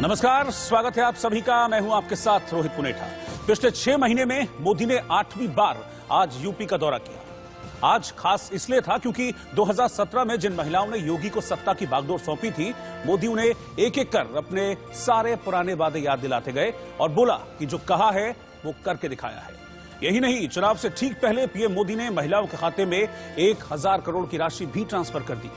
नमस्कार, स्वागत है आप सभी का। मैं हूं आपके साथ रोहित पुनेठा। पिछले 6 महीने में मोदी ने 8वीं बार आज यूपी का दौरा किया। आज खास इसलिए था क्योंकि 2017 में जिन महिलाओं ने योगी को सत्ता की बागडोर सौंपी थी, मोदी उन्हें एक एक कर अपने सारे पुराने वादे याद दिलाते गए और बोला कि जो कहा है वो करके दिखाया है। यही नहीं, चुनाव से ठीक पहले पीएम मोदी ने महिलाओं के खाते में 1000 करोड़ की राशि भी ट्रांसफर कर दी।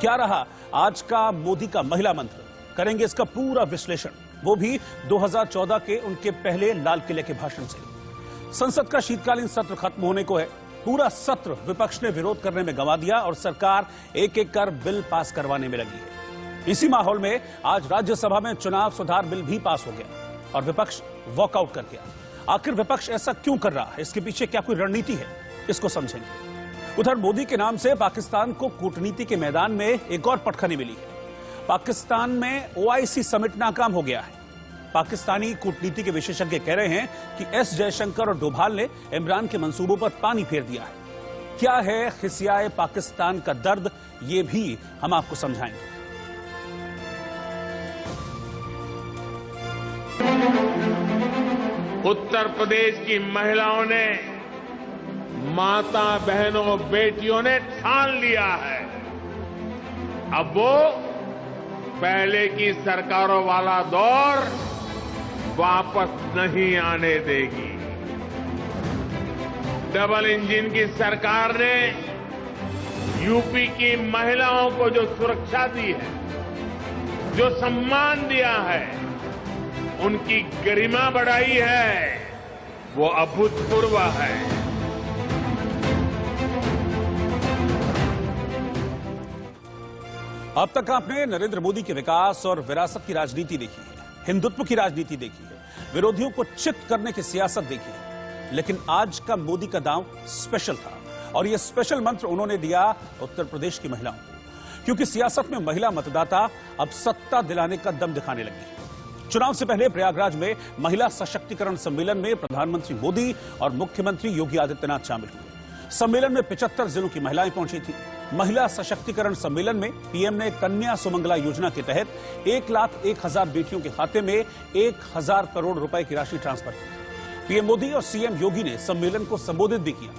क्या रहा आज का मोदी का महिला मंत्र, करेंगे इसका पूरा विश्लेषण, वो भी 2014 के उनके पहले लाल किले के भाषण से। संसद का शीतकालीन सत्र खत्म होने को है। पूरा सत्र विपक्ष ने विरोध करने में गंवा दिया और सरकार एक एक कर बिल पास करवाने में लगी है। इसी माहौल में आज राज्यसभा में चुनाव सुधार बिल भी पास हो गया और विपक्ष वॉकआउट कर गया। आखिर विपक्ष ऐसा क्यों कर रहा है, इसके पीछे क्या कोई रणनीति है, इसको समझेंगे। उधर मोदी के नाम से पाकिस्तान को कूटनीति के मैदान में एक और पटखनी मिली है। पाकिस्तान में ओआईसी समिट नाकाम हो गया है। पाकिस्तानी कूटनीति के विशेषज्ञ कह रहे हैं कि एस जयशंकर और डोभाल ने इमरान के मंसूबों पर पानी फेर दिया है। क्या है खिसियाए पाकिस्तान का दर्द, ये भी हम आपको समझाएंगे। उत्तर प्रदेश की महिलाओं ने, माता बहनों बेटियों ने ठान लिया है, अब वो पहले की सरकारों वाला दौर वापस नहीं आने देगी। डबल इंजन की सरकार ने यूपी की महिलाओं को जो सुरक्षा दी है, जो सम्मान दिया है, उनकी गरिमा बढ़ाई है, वो अभूतपूर्व है। अब तक आपने नरेंद्र मोदी के विकास और विरासत की राजनीति देखी है, हिंदुत्व की राजनीति देखी है, विरोधियों को चित करने की सियासत देखी है, लेकिन आज का मोदी का दांव स्पेशल था और यह स्पेशल मंत्र उन्होंने दिया उत्तर प्रदेश की महिलाओं को, क्योंकि सियासत में महिला मतदाता अब सत्ता दिलाने का दम दिखाने लगी है। चुनाव से पहले प्रयागराज में महिला सशक्तिकरण सम्मेलन में प्रधानमंत्री मोदी और मुख्यमंत्री योगी आदित्यनाथ शामिल हुए। सम्मेलन में 75 जिलों की महिलाएं पहुंची थी। महिला सशक्तिकरण सम्मेलन में पीएम ने कन्या सुमंगला योजना के तहत 1,01,000 बेटियों के खाते में 1000 करोड़ रुपए की राशि ट्रांसफर की। पीएम मोदी और सीएम योगी ने सम्मेलन को संबोधित भी किया।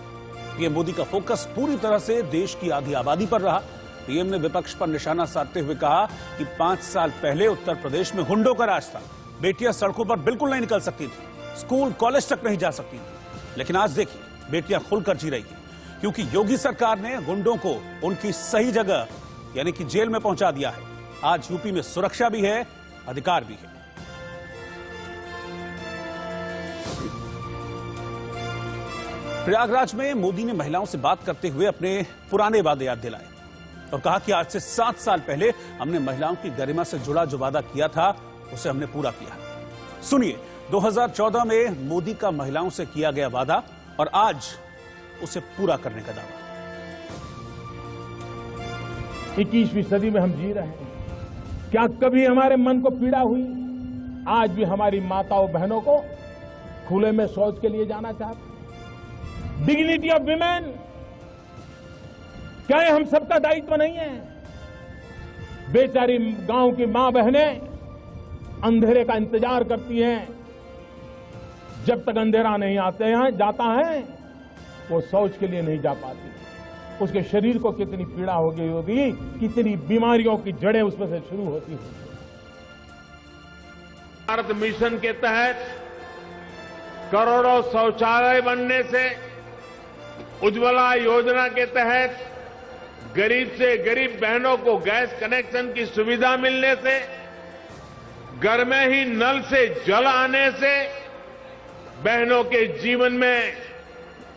पीएम मोदी का फोकस पूरी तरह से देश की आधी आबादी पर रहा। पीएम ने विपक्ष पर निशाना साधते हुए कहा कि 5 साल पहले उत्तर प्रदेश में गुंडों का राज था। बेटियां सड़कों पर बिल्कुल नहीं निकल सकती थी, स्कूल कॉलेज तक नहीं जा सकती थी, लेकिन आज देखिए बेटियां खुलकर जी रही हैं, क्योंकि योगी सरकार ने गुंडों को उनकी सही जगह यानी कि जेल में पहुंचा दिया है। आज यूपी में सुरक्षा भी है, अधिकार भी है। प्रयागराज में मोदी ने महिलाओं से बात करते हुए अपने पुराने वादे याद दिलाए और कहा कि आज से 7 साल पहले हमने महिलाओं की गरिमा से जुड़ा जो वादा किया था, उसे हमने पूरा किया। सुनिए 2014 में मोदी का महिलाओं से किया गया वादा और आज उसे पूरा करने का दावा। 21वीं सदी में हम जी रहे हैं। क्या कभी हमारे मन को पीड़ा हुई? आज भी हमारी माताओं बहनों को खुले में शौच के लिए जाना चाहते हैं। डिग्निटी ऑफ विमेन, क्या हम सबका दायित्व नहीं है? बेचारी गांव की मां बहनें अंधेरे का इंतजार करती हैं। जब तक अंधेरा नहीं जाता है, वो शौच के लिए नहीं जा पाती। उसके शरीर को कितनी पीड़ा हो गई होगी, कितनी बीमारियों की जड़ें उसमें से शुरू होती होंगी। भारत मिशन के तहत करोड़ों शौचालय बनने से, उज्ज्वला योजना के तहत गरीब से गरीब बहनों को गैस कनेक्शन की सुविधा मिलने से, घर में ही नल से जल आने से बहनों के जीवन में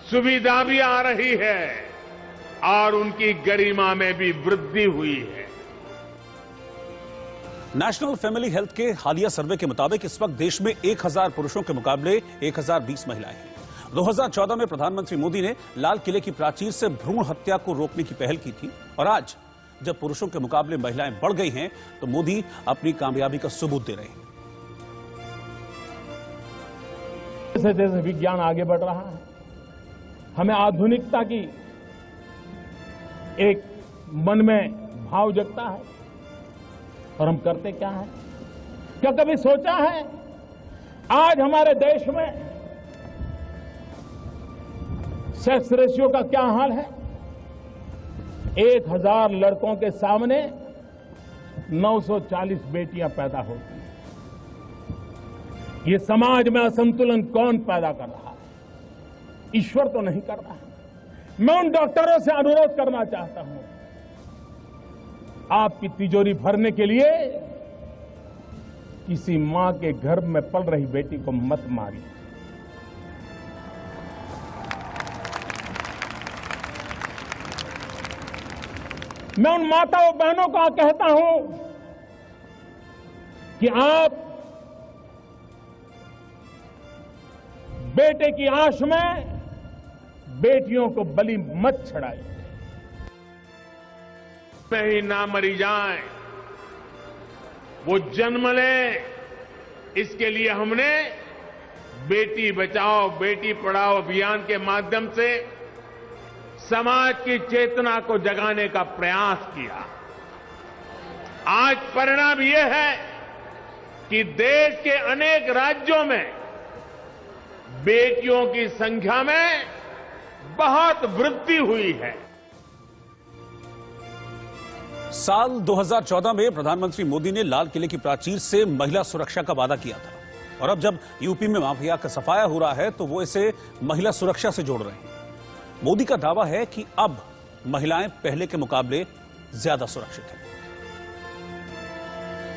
सुविधा भी आ रही है और उनकी गरिमा में भी वृद्धि हुई है। नेशनल फैमिली हेल्थ के हालिया सर्वे के मुताबिक इस वक्त देश में 1000 पुरुषों के मुकाबले 1020 महिलाएं हैं। 2014 में प्रधानमंत्री मोदी ने लाल किले की प्राचीर से भ्रूण हत्या को रोकने की पहल की थी और आज जब पुरुषों के मुकाबले महिलाएं बढ़ गई हैं, तो मोदी अपनी कामयाबी का सबूत दे रहे हैं। जैसे जैसे विज्ञान आगे बढ़ रहा है, हमें आधुनिकता की एक मन में भाव जगता है और हम करते क्या है? क्या कभी सोचा है आज हमारे देश में सेक्स रेशियो का क्या हाल है? 1000 लड़कों के सामने 940 बेटियां पैदा होती हैं। ये समाज में असंतुलन कौन पैदा कर रहा है? ईश्वर तो नहीं कर रहा है। मैं उन डॉक्टरों से अनुरोध करना चाहता हूं, आपकी तिजोरी भरने के लिए किसी मां के गर्भ में पल रही बेटी को मत मारिए। मैं उन माताओं बहनों को कहता हूं कि आप बेटे की आश में बेटियों को बलि मत चढ़ाइए। में ही ना मरी जाए, वो जन्म ले, इसके लिए हमने बेटी बचाओ बेटी पढ़ाओ अभियान के माध्यम से समाज की चेतना को जगाने का प्रयास किया। आज परिणाम यह है कि देश के अनेक राज्यों में बेटियों की संख्या में बहुत वृद्धि हुई है। साल 2014 में प्रधानमंत्री मोदी ने लाल किले की प्राचीर से महिला सुरक्षा का वादा किया था और अब जब यूपी में माफिया का सफाया हो रहा है तो वो इसे महिला सुरक्षा से जोड़ रहे हैं। मोदी का दावा है कि अब महिलाएं पहले के मुकाबले ज्यादा सुरक्षित हैं।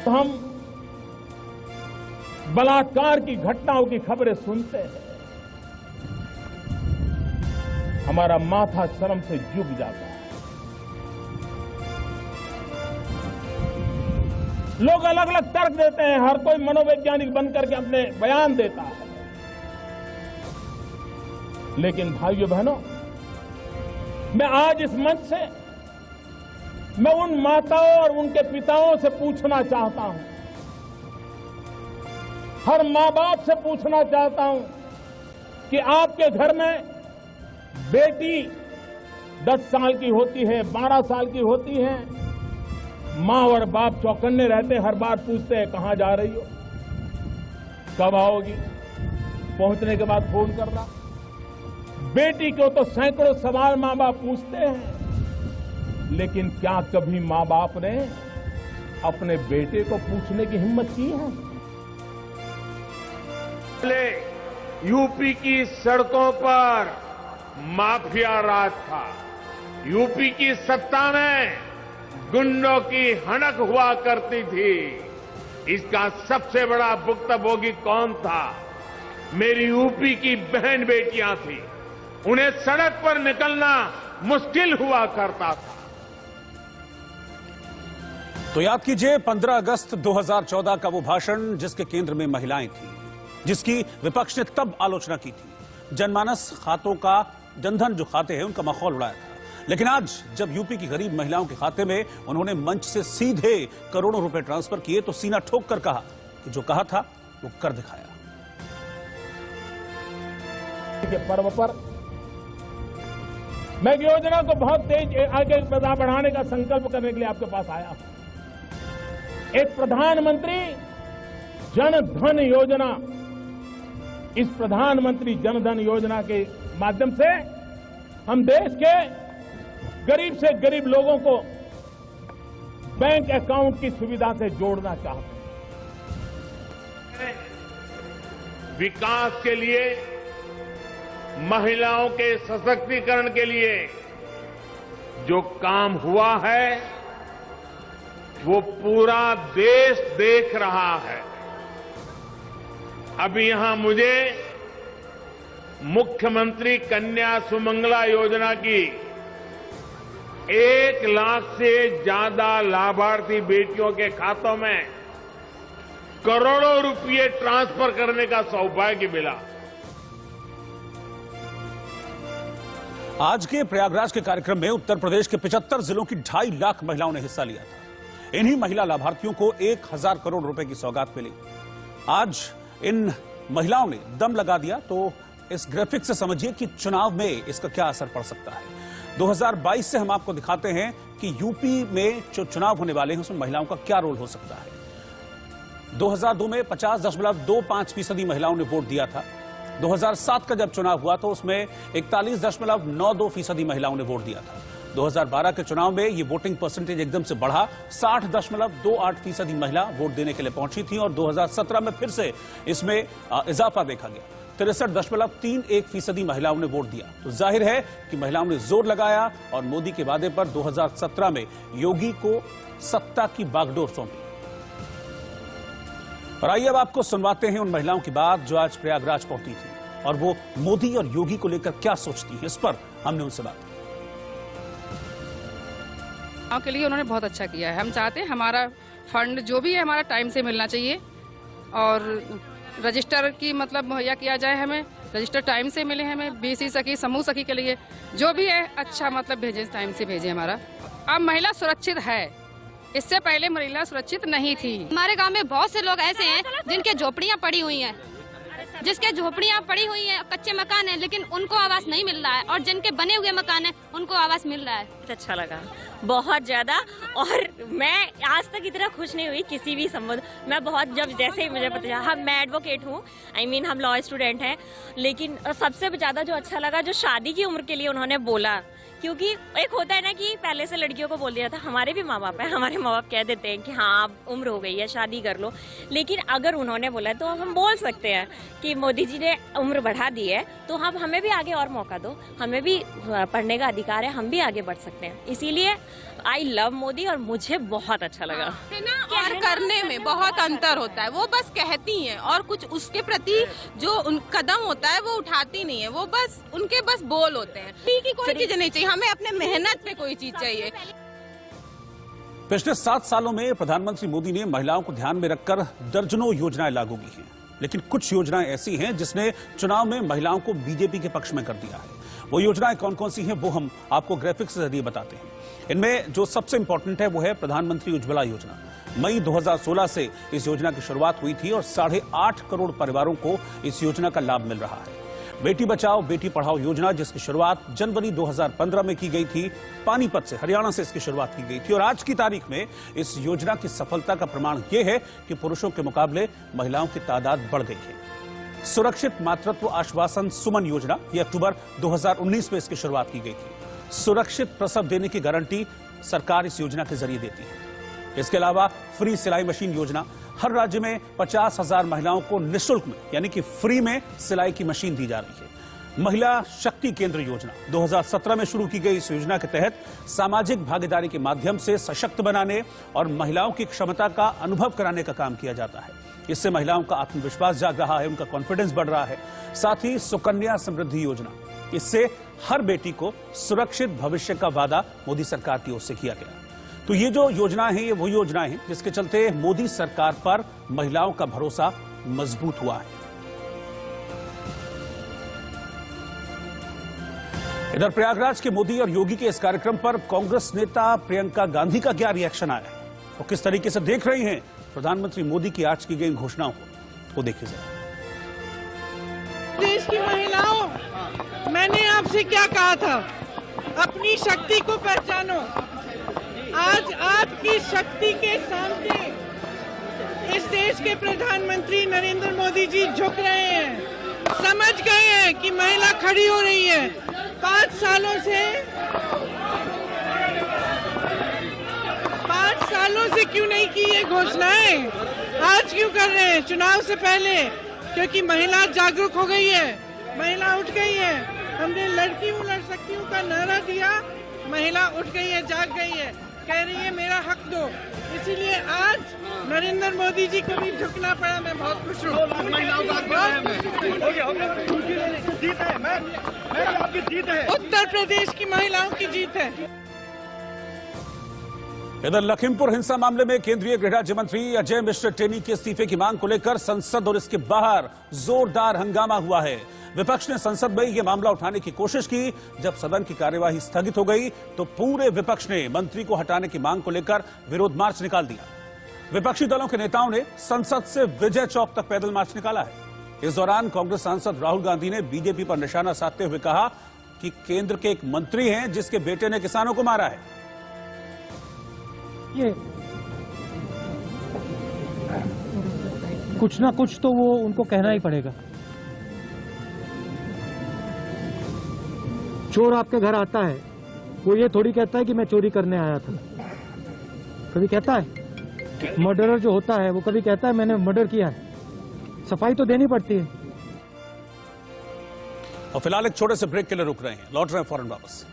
हम बलात्कार की घटनाओं की खबरें सुनते हैं, हमारा माथा शर्म से झुक जाता है। लोग अलग अलग तर्क देते हैं, हर कोई मनोवैज्ञानिक बनकर के अपने बयान देता है, लेकिन भाइयों बहनों, मैं आज इस मंच से मैं उन माताओं और उनके पिताओं से पूछना चाहता हूं, हर मां बाप से पूछना चाहता हूं कि आपके घर में बेटी 10 साल की होती है, 12 साल की होती है, मां और बाप चौकन्ने रहते हैं, हर बार पूछते हैं कहां जा रही हो, कब आओगी, पहुंचने के बाद फोन करना। बेटी को तो सैकड़ों सवाल मां बाप पूछते हैं, लेकिन क्या कभी मां बाप ने अपने बेटे को पूछने की हिम्मत की है? यूपी की सड़कों पर माफिया राज था, यूपी की सत्ता में गुंडों की हनक हुआ करती थी। इसका सबसे बड़ा भुक्तभोगी कौन था? मेरी यूपी की बहन बेटियां थी, उन्हें सड़क पर निकलना मुश्किल हुआ करता था। तो याद कीजिए 15 अगस्त 2014 का वो भाषण जिसके केंद्र में महिलाएं थी, जिसकी विपक्ष ने तब आलोचना की थी। जनमानस खातों का, जनधन जो खाते हैं उनका माहौल उड़ाया था। लेकिन आज जब यूपी की गरीब महिलाओं के खाते में उन्होंने मंच से सीधे करोड़ों रुपए ट्रांसफर किए तो सीना ठोक कर कहा कि जो कहा था वो कर दिखाया। के पर्व पर मैं योजना को बहुत तेज आगे बढ़ाने का संकल्प करने के लिए आपके पास आया हूं। एक प्रधानमंत्री जन धन योजना, इस प्रधानमंत्री जन धन योजना के माध्यम से हम देश के गरीब से गरीब लोगों को बैंक अकाउंट की सुविधा से जोड़ना चाहते हैं। विकास के लिए, महिलाओं के सशक्तिकरण के लिए जो काम हुआ है वो पूरा देश देख रहा है। अभी यहां मुझे मुख्यमंत्री कन्या सुमंगला योजना की 1 लाख से ज्यादा लाभार्थी बेटियों के खातों में करोड़ों रुपए ट्रांसफर करने का सौभाग्य मिला। आज के प्रयागराज के कार्यक्रम में उत्तर प्रदेश के 75 जिलों की 2.5 लाख महिलाओं ने हिस्सा लिया था। इन्हीं महिला लाभार्थियों को 1000 करोड़ रुपए की सौगात मिली। आज इन महिलाओं ने दम लगा दिया, तो इस ग्राफिक से समझिए कि चुनाव में इसका क्या असर पड़ सकता है। 2022 से हम आपको दिखाते हैं कि यूपी में जो चुनाव होने वाले हैं उसमें महिलाओं का क्या रोल हो सकता है। 2002 में 50.25% महिलाओं ने वोट दिया था। 2007 का जब चुनाव हुआ तो उसमें 41.92% महिलाओं ने वोट दिया था। 2012 के चुनाव में ये वोटिंग परसेंटेज एकदम से बढ़ा, 60.28% महिला वोट देने के लिए पहुंची थी और 2017 में फिर से इसमें इजाफा देखा गया, 63.31% महिलाओं ने वोट दिया। तो जाहिर है कि महिलाओं ने जोर लगाया और मोदी के वादे पर 2017 में योगी को सत्ता की बागडोर सौंपी। और आइए अब आपको सुनवाते हैं उन महिलाओं की बात जो आज प्रयागराज पहुंची थी और वो मोदी और योगी को लेकर क्या सोचती है, इस पर हमने उनसे बात की। गाँव के लिए उन्होंने बहुत अच्छा किया है। हम चाहते हैं हमारा फंड जो भी है हमारा टाइम से मिलना चाहिए और रजिस्टर की मतलब मुहैया किया जाए, हमें रजिस्टर टाइम से मिले, हमें बीसी सखी समूह सखी के लिए जो भी है अच्छा मतलब भेजें, टाइम से भेजें हमारा। अब महिला सुरक्षित है, इससे पहले महिला सुरक्षित नहीं थी। हमारे गांव में बहुत से लोग ऐसे हैं जिनके झोपड़ियां पड़ी हुई हैं, जिसके झोपड़ियां पड़ी हुई हैं, कच्चे मकान हैं, लेकिन उनको आवास नहीं मिल रहा है, और जिनके बने हुए मकान हैं उनको आवास मिल रहा है। अच्छा लगा बहुत ज्यादा, और मैं आज तक इतना खुश नहीं हुई किसी भी संबंध। मैं बहुत जब जैसे ही मुझे पता चला, मैं एडवोकेट हूँ, हम लॉ स्टूडेंट हैं, लेकिन सबसे ज्यादा जो अच्छा लगा जो शादी की उम्र के लिए उन्होंने बोला, क्योंकि एक होता है ना कि पहले से लड़कियों को बोल दिया था, हमारे भी माँ बाप है, हमारे माँ बाप कह देते हैं कि हाँ अब उम्र हो गई है शादी कर लो, लेकिन अगर उन्होंने बोला तो अब हम बोल सकते हैं कि मोदी जी ने उम्र बढ़ा दी है तो हम हमें भी आगे और मौका दो, हमें भी पढ़ने का अधिकार है, हम भी आगे बढ़ सकते हैं। इसीलिए आई लव मोदी और मुझे बहुत अच्छा लगा। है ना, और करने में बहुत अंतर होता है। वो बस कहती हैं और कुछ उसके प्रति जो कदम होता है वो उठाती नहीं है, वो बस उनके बस बोल होते हैं। की कोई चीज नहीं चाहिए, हमें अपने मेहनत पे कोई चीज चाहिए। पिछले 7 सालों में प्रधानमंत्री मोदी ने महिलाओं को ध्यान में रखकर दर्जनों योजनाएं लागू की हैं, लेकिन कुछ योजनाएं ऐसी हैं जिसने चुनाव में महिलाओं को बीजेपी के पक्ष में कर दिया है। वो योजनाएं कौन कौन सी हैं वो हम आपको ग्राफिक्स के जरिए बताते हैं। इनमें जो सबसे इंपॉर्टेंट है वो है प्रधानमंत्री उज्ज्वला योजना। मई 2016 से इस योजना की शुरुआत हुई थी और 8.5 करोड़ परिवारों को इस योजना का लाभ मिल रहा है। बेटी बचाओ बेटी पढ़ाओ योजना, जिसकी शुरुआत जनवरी 2015 में की गई थी, पानीपत से, हरियाणा से इसकी शुरुआत की गई थी और आज की तारीख में इस योजना की सफलता का प्रमाण यह है कि पुरुषों के मुकाबले महिलाओं की तादाद बढ़ गई है। सुरक्षित मातृत्व आश्वासन सुमन योजना, ये अक्टूबर 2019 में इसकी शुरुआत की गई थी। सुरक्षित प्रसव देने की गारंटी सरकार इस योजना के जरिए देती है। इसके अलावा फ्री सिलाई मशीन योजना, हर राज्य में 50,000 महिलाओं को निःशुल्क में यानी कि फ्री में सिलाई की मशीन दी जा रही है। महिला शक्ति केंद्र योजना 2017 में शुरू की गई इस योजना के तहत सामाजिक भागीदारी के माध्यम से सशक्त बनाने और महिलाओं की क्षमता का अनुभव कराने का काम किया जाता है। इससे महिलाओं का आत्मविश्वास जाग रहा है, उनका कॉन्फिडेंस बढ़ रहा है। साथ ही सुकन्या समृद्धि योजना, इससे हर बेटी को सुरक्षित भविष्य का वादा मोदी सरकार की ओर से किया गया। तो ये जो योजनाएं हैं, ये वो योजनाएं हैं जिसके चलते मोदी सरकार पर महिलाओं का भरोसा मजबूत हुआ है। इधर प्रयागराज के मोदी और योगी के इस कार्यक्रम पर कांग्रेस नेता प्रियंका गांधी का क्या रिएक्शन आया है, वो किस तरीके से देख रही हैं प्रधानमंत्री मोदी की आज की गई घोषणाओं को, वो देखिए जरा। देश की महिलाओं, मैंने आपसे क्या कहा था, अपनी शक्ति को पहचानो। आज आपकी शक्ति के सामने इस देश के प्रधानमंत्री नरेंद्र मोदी जी झुक रहे हैं, समझ गए हैं कि महिला खड़ी हो रही है। 5 सालों से क्यों नहीं की ये घोषणाएं, आज क्यों कर रहे हैं चुनाव से पहले? क्योंकि महिला जागरूक हो गई है, महिला उठ गई है। हमने लड़की हूँ लड़ सकती हूँ का नारा दिया, महिला उठ गई है, जाग गई है, कह रही है मेरा हक दो। इसीलिए आज नरेंद्र मोदी जी को भी झुकना पड़ा। मैं बहुत खुश हूँ। उत्तर प्रदेश की महिलाओं की जीत है। इधर लखीमपुर हिंसा मामले में केंद्रीय गृह राज्य मंत्री अजय मिश्र टेनी के इस्तीफे की मांग को लेकर संसद और इसके बाहर जोरदार हंगामा हुआ है। विपक्ष ने संसद में यह मामला उठाने की कोशिश की। जब सदन की कार्यवाही स्थगित हो गई तो पूरे विपक्ष ने मंत्री को हटाने की मांग को लेकर विरोध मार्च निकाल दिया। विपक्षी दलों के नेताओं ने संसद से विजय चौक तक पैदल मार्च निकाला है। इस दौरान कांग्रेस सांसद राहुल गांधी ने बीजेपी पर निशाना साधते हुए कहा कि केंद्र के एक मंत्री हैं जिसके बेटे ने किसानों को मारा है। कुछ ना कुछ तो वो उनको कहना ही पड़ेगा। चोर आपके घर आता है, वो ये थोड़ी कहता है कि मैं चोरी करने आया था। कभी कहता है? मर्डरर जो होता है वो कभी कहता है मैंने मर्डर किया है? सफाई तो देनी पड़ती है। और फिलहाल एक छोटे से ब्रेक के लिए रुक रहे हैं, लौट रहे हैं फौरन वापस।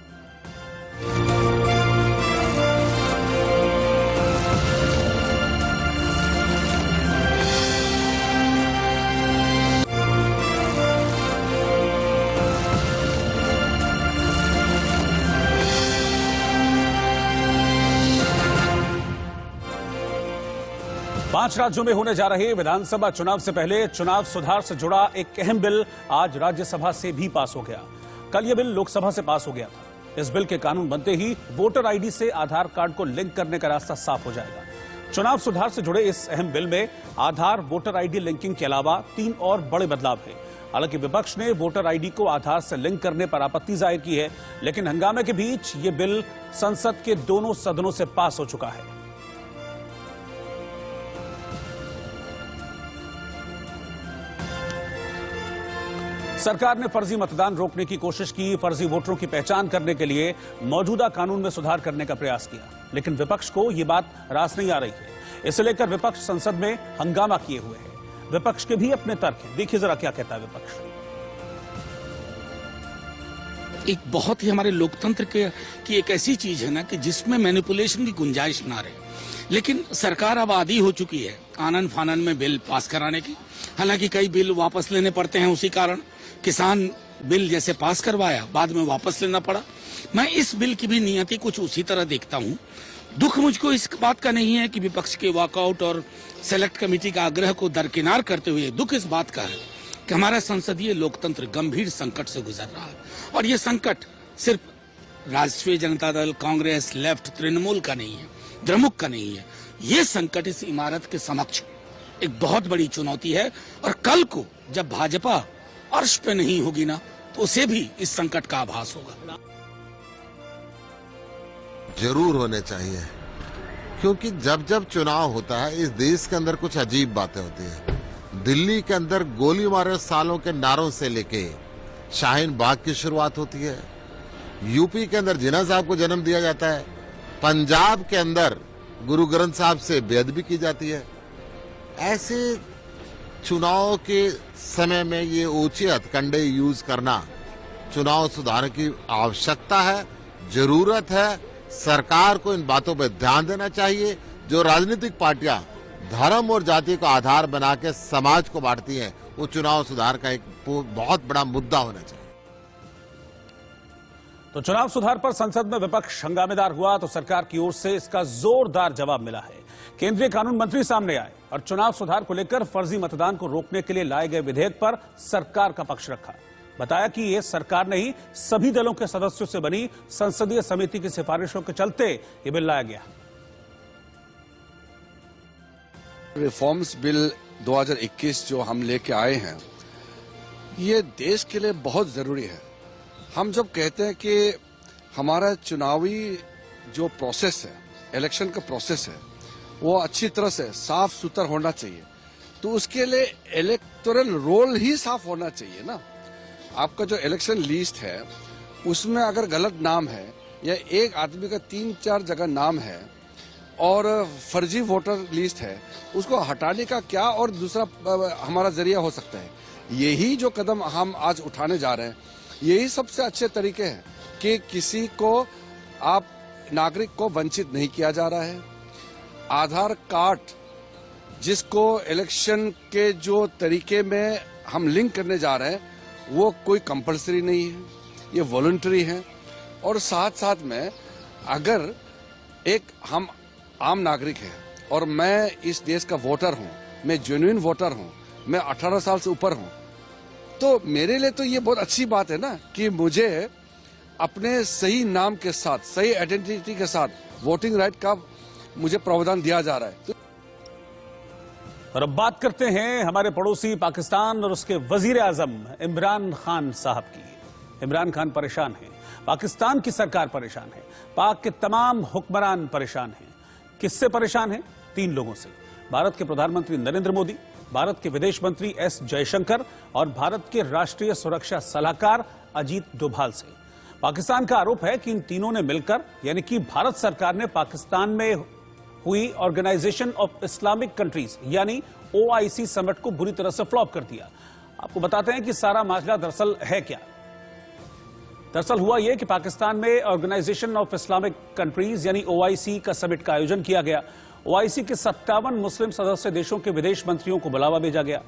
पांच राज्यों में होने जा रहे विधानसभा चुनाव से पहले चुनाव सुधार से जुड़ा एक अहम बिल आज राज्यसभा से भी पास हो गया। कल यह बिल लोकसभा से पास हो गया था। इस बिल के कानून बनते ही वोटर आईडी से आधार कार्ड को लिंक करने का रास्ता साफ हो जाएगा। चुनाव सुधार से जुड़े इस अहम बिल में आधार वोटर आईडी लिंकिंग के अलावा 3 और बड़े बदलाव हैं। हालांकि विपक्ष ने वोटर आईडी को आधार से लिंक करने पर आपत्ति जाहिर की है, लेकिन हंगामे के बीच ये बिल संसद के दोनों सदनों से पास हो चुका है। सरकार ने फर्जी मतदान रोकने की कोशिश की, फर्जी वोटरों की पहचान करने के लिए मौजूदा कानून में सुधार करने का प्रयास किया, लेकिन विपक्ष को यह बात रास नहीं आ रही है। इसे लेकर विपक्ष संसद में हंगामा किए हुए है। विपक्ष के भी अपने तर्क हैं, देखिए जरा क्या कहता है विपक्ष। एक बहुत ही हमारे लोकतंत्र की एक ऐसी चीज है ना कि जिसमें मैनिपुलेशन की गुंजाइश ना रहे, लेकिन सरकार अब आदी हो चुकी है आनन फानन में बिल पास कराने की। हालांकि कई बिल वापस लेने पड़ते हैं, उसी कारण किसान बिल जैसे पास करवाया बाद में वापस लेना पड़ा। मैं इस बिल की भी नियति कुछ उसी तरह देखता हूं। दुख मुझको इस बात का नहीं है कि विपक्ष के वॉकआउट और सेलेक्ट कमेटी का आग्रह को दरकिनार करते हुए दुख इस बात का है कि हमारा संसदीय लोकतंत्र गंभीर संकट से गुजर रहा है। और ये संकट सिर्फ राष्ट्रीय जनता दल, कांग्रेस, लेफ्ट, तृणमूल का नहीं है, द्रमुक का नहीं है। ये संकट इस इमारत के समक्ष एक बहुत बड़ी चुनौती है। और कल को जब भाजपा अर्श पे नहीं होगी ना, तो उसे भी इस संकट का आभास होगा। जरूर होने चाहिए, क्योंकि जब जब चुनाव होता है इस देश के अंदर कुछ अजीब बातें होती हैं। दिल्ली के अंदर गोली मारे सालों के नारों से लेके शाहीन बाग की शुरुआत होती है। यूपी के अंदर जिन्ना साहब को जन्म दिया जाता है। पंजाब के अंदर गुरु ग्रंथ साहब से बेअदबी की जाती है। ऐसे चुनाव के समय में ये ऊंचे हथकंडे यूज करना चुनाव सुधार की आवश्यकता है, जरूरत है। सरकार को इन बातों पर ध्यान देना चाहिए। जो राजनीतिक पार्टियां धर्म और जाति को आधार बना के समाज को बांटती हैं, वो चुनाव सुधार का एक बहुत बड़ा मुद्दा होना चाहिए। तो चुनाव सुधार पर संसद में विपक्ष हंगामेदार हुआ तो सरकार की ओर से इसका जोरदार जवाब मिला है। केंद्रीय कानून मंत्री सामने आए और चुनाव सुधार को लेकर फर्जी मतदान को रोकने के लिए लाए गए विधेयक पर सरकार का पक्ष रखा। बताया कि ये सरकार ने ही सभी दलों के सदस्यों से बनी संसदीय समिति की सिफारिशों के चलते ये बिल लाया गया। रिफॉर्म्स बिल 2021 जो हम लेके आए हैं, ये देश के लिए बहुत जरूरी है। हम जब कहते हैं कि हमारा चुनावी जो प्रोसेस है, इलेक्शन का प्रोसेस है, वो अच्छी तरह से साफ सुथरा होना चाहिए, तो उसके लिए इलेक्टोरल रोल ही साफ होना चाहिए ना। आपका जो इलेक्शन लिस्ट है उसमें अगर गलत नाम है या एक आदमी का 3-4 जगह नाम है और फर्जी वोटर लिस्ट है, उसको हटाने का क्या और दूसरा हमारा जरिया हो सकता है। यही जो कदम हम आज उठाने जा रहे हैं, यही सबसे अच्छे तरीके हैं कि किसी को आप नागरिक को वंचित नहीं किया जा रहा है। आधार कार्ड जिसको इलेक्शन के जो तरीके में हम लिंक करने जा रहे हैं, वो कोई कंपलसरी नहीं है, ये वॉलंटरी है। और साथ साथ में अगर एक हम आम नागरिक हैं और मैं इस देश का वोटर हूं, मैं जेन्युइन वोटर हूं, मैं 18 साल से ऊपर हूं, तो मेरे लिए तो ये बहुत अच्छी बात है ना कि मुझे अपने सही नाम के साथ, सही आइडेंटिटी के साथ वोटिंग राइट का मुझे प्रावधान दिया जा रहा है। और अब बात करते हैं हमारे पड़ोसी पाकिस्तान और उसके वजीर आजम इमरान खान साहब की। इमरान खान परेशान हैं, पाकिस्तान की सरकार परेशान है, पाक के तमाम हुक्मरान परेशान हैं। किससे परेशान हैं? 3 लोगों से। भारत के प्रधानमंत्री नरेंद्र मोदी, भारत के विदेश मंत्री एस जयशंकर और भारत के राष्ट्रीय सुरक्षा सलाहकार अजीत डोभाल से। पाकिस्तान का आरोप है कि इन तीनों ने मिलकर, यानी कि भारत सरकार ने पाकिस्तान में हुई ऑर्गेनाइजेशन ऑफ इस्लामिक कंट्रीज यानी OIC समिट को बुरी तरह से फ्लॉप कर दिया। आपको बताते हैं कि सारा मामला दरअसल है क्या। दरअसल हुआ यह कि पाकिस्तान में ऑर्गेनाइजेशन ऑफ इस्लामिक कंट्रीज यानी OIC का समिट का आयोजन किया गया। OIC के 57 मुस्लिम सदस्य देशों के विदेश मंत्रियों को बुलावा भेजा गया।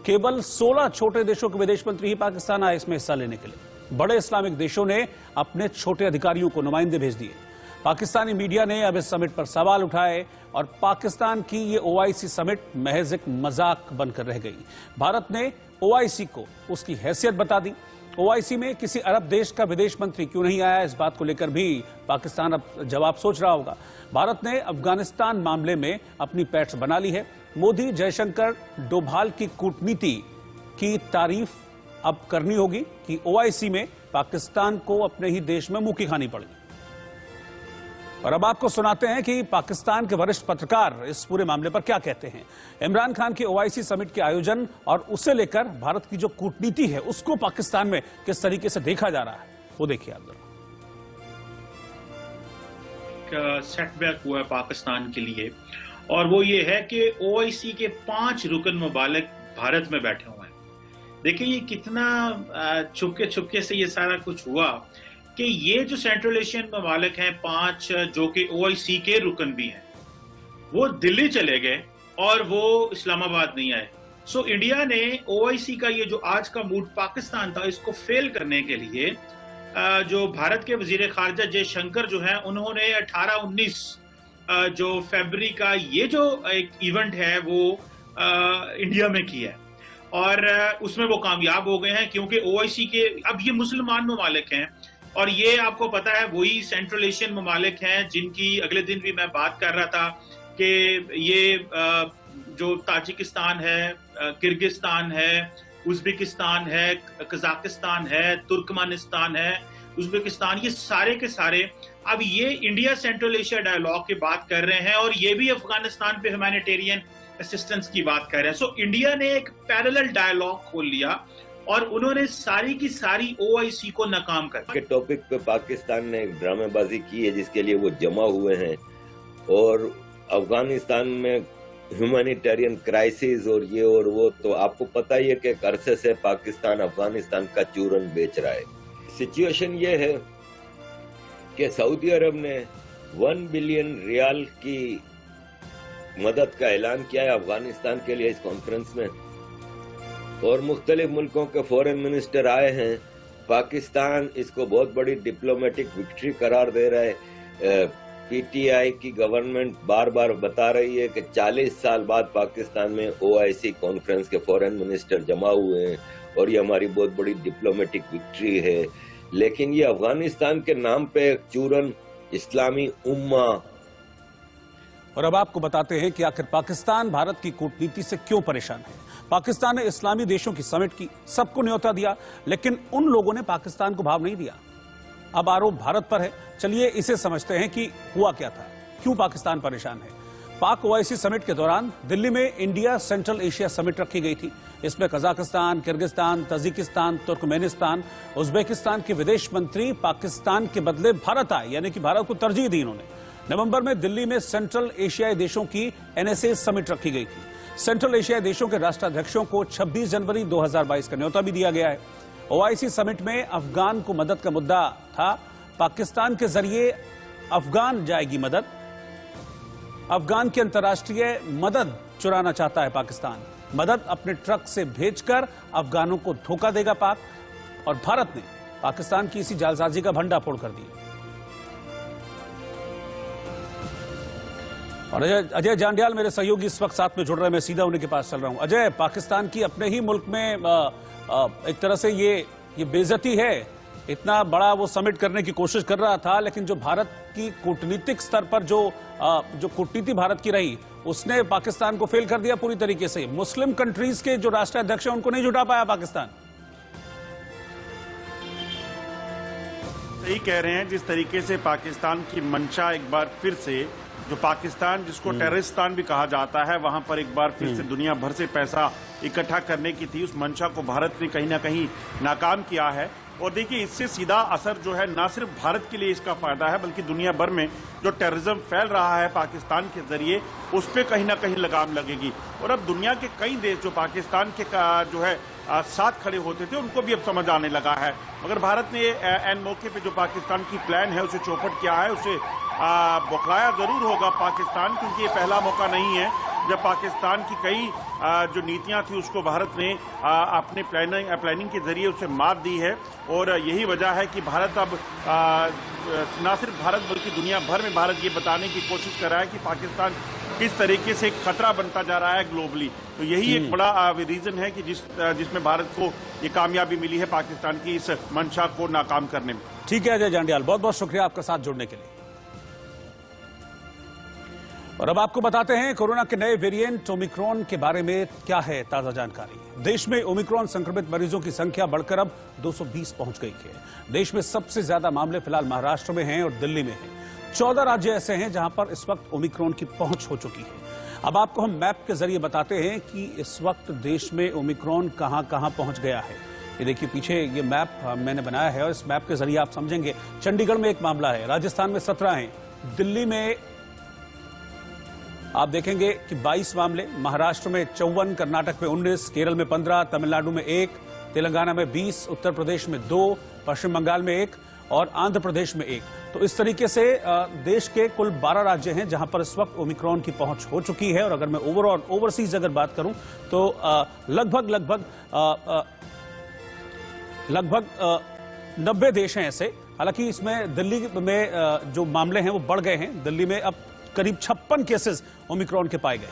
केवल 16 छोटे देशों के विदेश मंत्री ही पाकिस्तान आए इसमें हिस्सा लेने के लिए। बड़े इस्लामिक देशों ने अपने छोटे अधिकारियों को नुमाइंदे भेज दिए। पाकिस्तानी मीडिया ने अब इस समिट पर सवाल उठाए और पाकिस्तान की ये OIC समिट महज एक मजाक बनकर रह गई। भारत ने OIC को उसकी हैसियत बता दी। OIC में किसी अरब देश का विदेश मंत्री क्यों नहीं आया, इस बात को लेकर भी पाकिस्तान अब जवाब सोच रहा होगा। भारत ने अफगानिस्तान मामले में अपनी पैठ बना ली है। मोदी, जयशंकर, डोभाल की कूटनीति की तारीफ अब करनी होगी कि OIC में पाकिस्तान को अपने ही देश में मुंह की खानी पड़ेगी। और अब आपको सुनाते हैं कि पाकिस्तान के वरिष्ठ पत्रकार इस पूरे मामले पर क्या कहते हैं। इमरान खान के OIC समिट के आयोजन और उसे लेकर भारत की जो कूटनीति है उसको पाकिस्तान में किस तरीके से देखा जा रहा है, वो देखिए आप। सेटबैक हुआ है पाकिस्तान के लिए, और वो ये है कि OIC के 5 रुकन ममालिक भारत में बैठे हुए हैं। देखिए ये कितना छुपके से ये सारा कुछ हुआ कि ये जो सेंट्रल एशियन ममालिक हैं 5 जो कि OIC के रुकन भी हैं, वो दिल्ली चले गए और वो इस्लामाबाद नहीं आए। सो इंडिया ने OIC का ये जो आज का मूड पाकिस्तान था, इसको फेल करने के लिए जो भारत के वजीर खारजा जयशंकर जो हैं, उन्होंने 18-19 जो फरवरी का ये जो एक इवेंट है वो इंडिया में किया है और उसमें वो कामयाब हो गए हैं, क्योंकि OIC के अब ये मुसलमान ममालिक हैं और ये आपको पता है वही सेंट्रल एशियन ममालिक हैं जिनकी अगले दिन भी मैं बात कर रहा था कि ये जो ताजिकिस्तान है, किर्गिस्तान है, उज़्बेकिस्तान है, कजाकिस्तान है, तुर्कमेनिस्तान है, उज़्बेकिस्तान, ये सारे के सारे अब ये इंडिया सेंट्रल एशिया डायलॉग की बात कर रहे हैं और ये भी अफगानिस्तान पे ह्यूमैनिटेरियन असिस्टेंस की बात कर रहे हैं। सो इंडिया ने एक पैरेलल डायलॉग खोल लिया और उन्होंने सारी की सारी OIC को नाकाम कर के टॉपिक पे पाकिस्तान ने एक ड्रामेबाजी की है जिसके लिए वो जमा हुए हैं, और अफगानिस्तान में ह्यूमैनिटेरियन क्राइसिस और ये और वो, तो आपको पता ही है कि एक अरसे से पाकिस्तान अफगानिस्तान का चूरन बेच रहा है। सिचुएशन ये है कि सऊदी अरब ने 1 बिलियन रियाल की मदद का ऐलान किया है अफगानिस्तान के लिए इस कॉन्फ्रेंस में, और मुख्तलिफ मुल्कों के फॉरेन मिनिस्टर आए हैं। पाकिस्तान इसको बहुत बड़ी डिप्लोमेटिक विक्ट्री करार दे रहा है। PTI की गवर्नमेंट बार बार बता रही है कि 40 साल बाद पाकिस्तान में OIC कॉन्फ्रेंस के फॉरेन मिनिस्टर जमा हुए हैं और ये हमारी बहुत बड़ी डिप्लोमेटिक विक्ट्री है। लेकिन ये अफगानिस्तान के नाम पे एक चूरन इस्लामी उम्मा। और अब आपको बताते हैं कि आखिर पाकिस्तान भारत की कूटनीति से क्यों परेशान है। पाकिस्तान ने इस्लामी देशों की समिट की, सबको न्योता दिया, लेकिन उन लोगों ने पाकिस्तान को भाव नहीं दिया। अब आरोप भारत पर है। चलिए इसे समझते हैं कि हुआ क्या था, क्यों पाकिस्तान परेशान है। पाक OIC समिट के दौरान दिल्ली में इंडिया सेंट्रल एशिया समिट रखी गई थी। इसमें Kazakhstan, Kyrgyzstan, Tajikistan, Turkmenistan, Uzbekistan के विदेश मंत्री पाकिस्तान के बदले भारत आए, यानी कि भारत को तरजीह दी इन्होंने। नवंबर में दिल्ली में सेंट्रल एशियाई देशों की NSA समिट रखी गई थी। सेंट्रल एशियाई देशों के राष्ट्राध्यक्षों को 26 जनवरी 2022 का न्योता भी दिया गया है। OIC समिट में अफगान को मदद का मुद्दा था। पाकिस्तान के जरिए अफगान जाएगी मदद। अफगान की अंतर्राष्ट्रीय मदद चुराना चाहता है पाकिस्तान। मदद अपने ट्रक से भेजकर अफगानों को धोखा देगा पाक, और भारत ने पाकिस्तान की इसी जालसाजी का भंडाफोड़ कर दिया। और अजय जांडियाल मेरे सहयोगी इस वक्त साथ में जुड़ रहे हैं, मैं सीधा उन्हीं के पास चल रहा हूं। अजय, पाकिस्तान की अपने ही मुल्क में एक तरह से ये बेइज्जती है। इतना बड़ा वो समिट करने की कोशिश कर रहा था, लेकिन जो भारत की कूटनीतिक स्तर पर जो कूटनीति भारत की रही, उसने पाकिस्तान को फेल कर दिया पूरी तरीके से। मुस्लिम कंट्रीज के जो राष्ट्राध्यक्ष हैं उनको नहीं जुटा पाया पाकिस्तान। सही कह रहे हैं, जिस तरीके से पाकिस्तान की मंशा एक बार फिर से जो पाकिस्तान, जिसको टेररिस्तान भी कहा जाता है, वहां पर एक बार फिर से दुनिया भर से पैसा इकट्ठा करने की थी, उस मंशा को भारत ने कहीं ना कहीं नाकाम किया है। और देखिए, इससे सीधा असर जो है ना सिर्फ भारत के लिए इसका फायदा है, बल्कि दुनिया भर में जो टेररिज्म फैल रहा है पाकिस्तान के जरिए, उस पर कहीं ना कहीं लगाम लगेगी। और अब दुनिया के कई देश जो पाकिस्तान के जो है साथ खड़े होते थे, उनको भी अब समझ आने लगा है। मगर भारत ने एन मौके पे जो पाकिस्तान की प्लान है उसे चौपट किया है, उसे बौखलाया जरूर होगा पाकिस्तान, क्योंकि ये पहला मौका नहीं है जब पाकिस्तान की कई जो नीतियां थी उसको भारत ने अपने प्लानिंग के जरिए उसे मात दी है। और यही वजह है कि भारत अब न सिर्फ भारत बल्कि दुनिया भर में भारत ये बताने की कोशिश कर रहा है कि पाकिस्तान किस तरीके से एक खतरा बनता जा रहा है ग्लोबली। तो यही एक बड़ा रीजन है कि जिसमें भारत को ये कामयाबी मिली है पाकिस्तान की इस मंशा को नाकाम करने में। ठीक है अजय जांडियाल, बहुत बहुत शुक्रिया आपका साथ जुड़ने के लिए। और अब आपको बताते हैं कोरोना के नए वेरिएंट ओमिक्रॉन के बारे में क्या है ताजा जानकारी। देश में ओमिक्रॉन संक्रमित मरीजों की संख्या बढ़कर अब 220 पहुंच गई है। देश में सबसे ज्यादा मामले फिलहाल महाराष्ट्र में हैं और दिल्ली में हैं। 14 राज्य ऐसे हैं जहां पर इस वक्त ओमिक्रॉन की पहुंच हो चुकी है। अब आपको हम मैप के जरिए बताते हैं कि इस वक्त देश में ओमिक्रॉन कहां कहां पहुंच गया है। ये देखिए पीछे ये मैप मैंने बनाया है और इस मैप के जरिए आप समझेंगे। चंडीगढ़ में एक मामला है, राजस्थान में 17 हैं, दिल्ली में आप देखेंगे कि 22 मामले, महाराष्ट्र में 54, कर्नाटक में 19, केरल में 15, तमिलनाडु में 1, तेलंगाना में 20, उत्तर प्रदेश में 2, पश्चिम बंगाल में 1 और आंध्र प्रदेश में 1। तो इस तरीके से देश के कुल 12 राज्य हैं जहां पर इस वक्त ओमिक्रॉन की पहुंच हो चुकी है। और अगर मैं ओवरऑल ओवरसीज अगर बात करूं तो लगभग 90 देश हैं ऐसे। हालांकि इसमें दिल्ली में जो मामले हैं वो बढ़ गए हैं। दिल्ली में अब करीब 56 केसेस ओमिक्रॉन के पाए गए।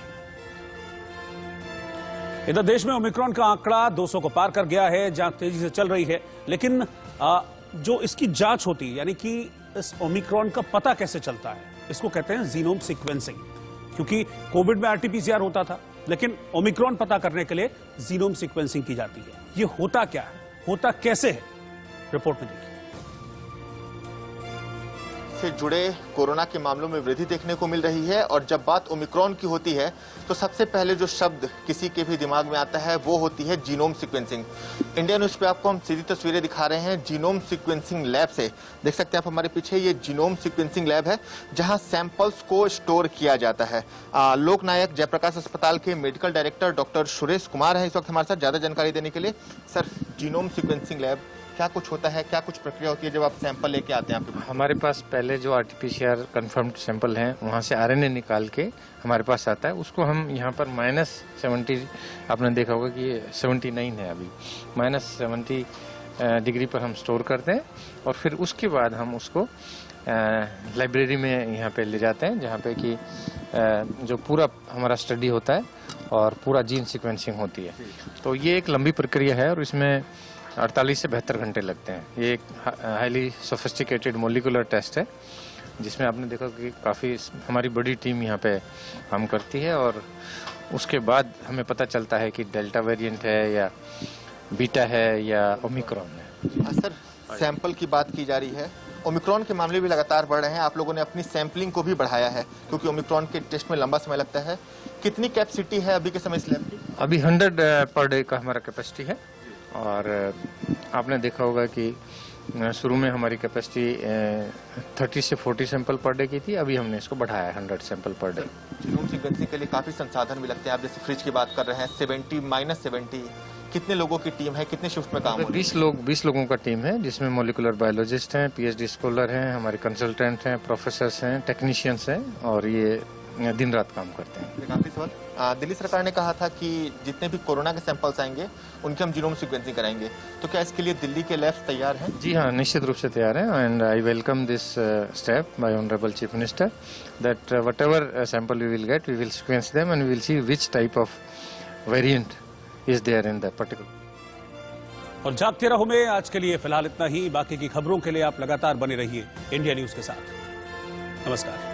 इधर देश में ओमिक्रॉन का आंकड़ा 200 को पार कर गया है, जांच तेजी से चल रही है। लेकिन जो इसकी जांच होती है, यानी कि इस ओमिक्रॉन का पता कैसे चलता है, इसको कहते हैं जीनोम सीक्वेंसिंग। क्योंकि कोविड में आरटीपीसीआर होता था, लेकिन ओमिक्रॉन पता करने के लिए जीनोम सीक्वेंसिंग की जाती है। ये होता क्या है, होता कैसे है, रिपोर्ट में देखिए। से जुड़े कोरोना के मामलों में वृद्धि देखने को मिल रही है। और जब बात ओमिक्रॉन की होती है तो सबसे पहले जो शब्द किसी के भी दिमाग में आता है वो होती है जीनोम सीक्वेंसिंग। इंडिया न्यूज पे आपको हम सीधी तस्वीरें दिखा रहे हैं जीनोम सीक्वेंसिंग लैब से। देख सकते हैं आप हमारे पीछे, ये जीनोम सीक्वेंसिंग लैब है जहां सैंपल्स को स्टोर किया जाता है। लोकनायक जयप्रकाश अस्पताल के medical director doctor Suresh Kumar है इस वक्त हमारे साथ ज्यादा जानकारी देने के लिए। सर, जीनोम सीक्वेंसिंग लैब क्या कुछ होता है, क्या कुछ प्रक्रिया होती है जब आप सैंपल लेके आते हैं आपके पास? हमारे पास पहले जो आरटीपीसीआर कंफर्म्ड सैंपल हैं वहाँ से आरएनए निकाल के हमारे पास आता है। उसको हम यहाँ पर -70, आपने देखा होगा कि ये 79 है अभी, -70 डिग्री पर हम स्टोर करते हैं। और फिर उसके बाद हम उसको लाइब्रेरी में यहाँ पे ले जाते हैं, जहाँ पे कि जो पूरा हमारा स्टडी होता है और पूरा जीन सीक्वेंसिंग होती है। तो ये एक लंबी प्रक्रिया है और इसमें 48 से 72 घंटे लगते हैं। ये एक हाईली सोफिस्टिकेटेड मोलिकुलर टेस्ट है जिसमें आपने देखा कि काफ़ी हमारी बड़ी टीम यहाँ पे काम करती है। और उसके बाद हमें पता चलता है कि डेल्टा वेरिएंट है या बीटा है या ओमिक्रॉन है। सर, सैंपल की बात की जा रही है, ओमिक्रॉन के मामले भी लगातार बढ़ रहे हैं। आप लोगों ने अपनी सैंपलिंग को भी बढ़ाया है क्योंकि ओमिक्रॉन के टेस्ट में लंबा समय लगता है। कितनी कैपेसिटी है अभी के समय इस लैब की? अभी 100 पर डे का हमारा कैपेसिटी है। और आपने देखा होगा कि शुरू में हमारी कैपेसिटी 30 से 40 सैंपल पर डे की थी, अभी हमने इसको बढ़ाया है 100 sample per day. Genome sequencing के लिए काफ़ी संसाधन भी लगते हैं। आप जैसे फ्रिज की बात कर रहे हैं, 70 कितने लोगों की टीम है, कितने शिफ्ट में काम हो रहा है? 20 लोगों का टीम है जिसमें मोलिकुलर बायोलॉजिस्ट हैं, PhD स्कॉलर हैं, हमारे कंसल्टेंट हैं, प्रोफेसर्स हैं, टेक्नीशियंस हैं और ये दिन रात काम करते हैं। काफी सवाल। दिल्ली सरकार ने कहा था कि जितने भी कोरोना के सैंपल्स आएंगे उनके हम जीनोम सीक्वेंसिंग कराएंगे, तो क्या इसके लिए दिल्ली के लैब्स तैयार हैं? जी हाँ, निश्चित रूप से तैयार हैं। And I welcome this step by honourable chief minister that whatever sample we will get we will sequence them and we will see which type of variant is there in that particular. और जागते रहो में आज के लिए फिलहाल इतना ही। बाकी की खबरों के लिए आप लगातार बने रहिए इंडिया न्यूज के साथ। नमस्कार।